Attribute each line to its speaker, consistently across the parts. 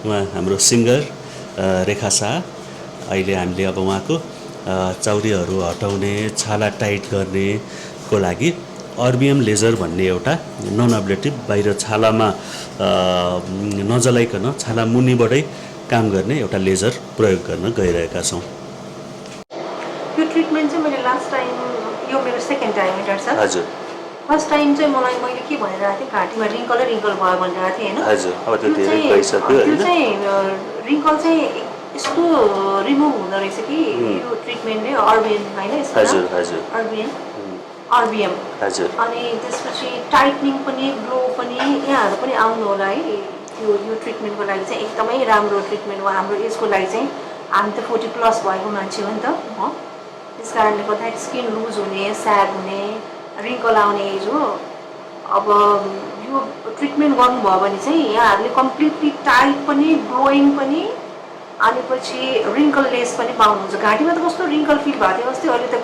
Speaker 1: उहाँ हाम्रो सिङ्गर रेखा शाह। अहिले हामीले अब उहाँको चाउरीहरू हटाउने, छाला टाइट गर्नेको लागि अर्बिएम लेजर भन्ने एउटा नन एब्लेटिभ बाहिर छालामा नजलाइकन छाला मुनिबाटै काम गर्ने एउटा लेजर प्रयोग गर्न गइरहेका छौँ।
Speaker 2: यो ट्रिटमेन्ट चाहिँ मैले लास्ट टाइम, यो मेरो सेकेन्ड टाइम हो डाक्टर साहब।
Speaker 1: हजुर।
Speaker 2: फर्स्ट टाइम चाहिँ मैले के भनिरहेको थिएँ, घाँटीमा रिङ्कल भयो भनिरहेको थिएँ होइन।
Speaker 1: हजुर, अब त्यो धेरै गइसक्यो होइन।
Speaker 2: त्यो चाहिँ रिङ्कल चाहिँ यस्तो रिमुभ हुँदो रहेछ कि यो ट्रिटमेन्टले अर्बिएम होइन यसको
Speaker 1: हजुर हजुर
Speaker 2: अर्बिएम।
Speaker 1: हजुर।
Speaker 2: अनि त्यसपछि टाइटनिङ पनि, ग्लो पनि, यहाँहरू पनि आउनु होला है। यो ट्रिटमेन्टको लागि चाहिँ एकदमै राम्रो ट्रिटमेन्ट हो हाम्रो एजको लागि चाहिँ। हामी त 40+ भएको मान्छे हो नि त हो, त्यस कारणले गर्दाखेरि स्किन लुज हुने, स्याग हुने, रिङ्कल आउने एज हो। अब यो ट्रिटमेन्ट गर्नुभयो भने चाहिँ यहाँहरूले कम्प्लिटली टाइट पनि, ग्लोइङ पनि, अनि पछि रिङ्कललेस पनि पाउनुहुन्छ। घाँटीमा त कस्तो रिङ्कल फिल भएको थियो अस्ति, अहिले त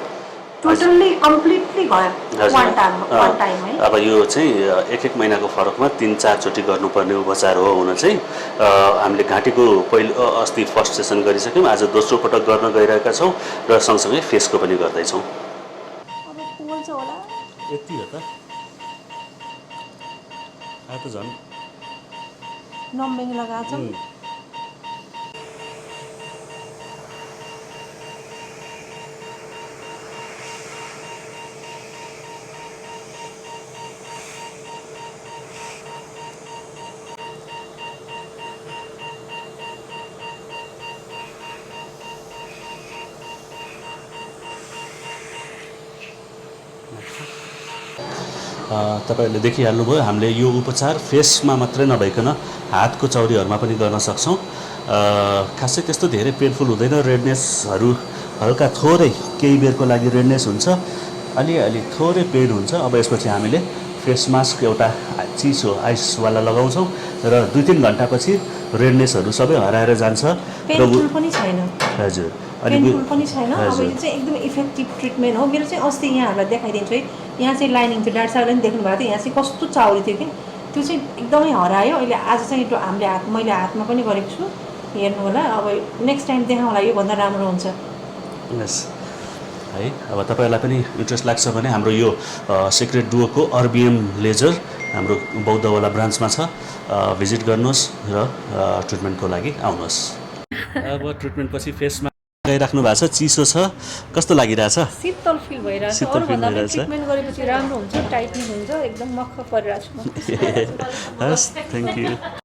Speaker 2: टोटल्ली कम्प्लिटली गयो वान टाइम है।
Speaker 1: अब यो चाहिँ एक महिनाको फरकमा 3-4 चोटि गर्नुपर्ने उपचार हो। हुन चाहिँ हामीले घाँटीको पहिलो अस्ति फर्स्ट सेसन गरिसक्यौँ, आज दोस्रो पटक गर्न गइरहेका छौँ र सँगसँगै फेसको पनि गर्दैछौँ।
Speaker 2: अब पोल्छ होला
Speaker 1: यति हो त, त झन्
Speaker 2: नम्बिङ लगाएको छौँ।
Speaker 1: तपाईँहरूले देखिहाल्नुभयो, हामीले यो उपचार फेसमा मात्रै नभइकन हातको चाउरीहरूमा पनि गर्न सक्छौँ। खासै त्यस्तो धेरै पेनफुल हुँदैन। रेडनेसहरू हल्का थोरै केही बेरको लागि रेडनेस हुन्छ, अलिअलि थोरै पेन हुन्छ। अब यसपछि हामीले फेस मास्क एउटा चिसो आइसवाला लगाउँछौँ र 2-3 घन्टापछि रेडनेसहरू सबै हराएर जान्छ।
Speaker 2: पेनफुल पनि छैन।
Speaker 1: हजुर,
Speaker 2: पेनफुल पनि छैन। अब यो चाहिँ एकदम इफेक्टिभ ट्रिटमेन्ट हो। मेरो चाहिँ अस्ति यहाँहरूलाई देखाइदिन्छु है। यहाँ चाहिँ लाइनिङ थियो, डाक्टर साहबले पनि देख्नु भएको थियो। यहाँ चाहिँ कस्तो चाउरी थियो कि त्यो चाहिँ एकदमै हरायो। अहिले आज चाहिँ हामीले मैले हातमा पनि गरेको छु, हेर्नु होला। अब नेक्स्ट टाइम देखाउँला, योभन्दा राम्रो हुन्छ।
Speaker 1: यस है। अब तपाईँहरूलाई पनि इन्ट्रेस्ट लाग्छ भने हाम्रो यो सिक्रेट डुओको अर्बिएम लेजर हाम्रो बौद्धवाला ब्रान्चमा छ, भिजिट गर्नुहोस् र ट्रिटमेन्टको लागि आउनुहोस्। अब ट्रिटमेन्टपछि फेसमा लगाइराख्नु भएको छ, चिसो छ, कस्तो लागिरहेछ?
Speaker 2: शीतल फिल भइरहेछ। अरूभन्दा पनि ट्रिटमेन्ट गरेपछि राम्रो हुन्छ, टाइटनिङ हुन्छ, एकदम मक्ख परिरहेको छु म।
Speaker 1: हस्, थ्याङ्क यू।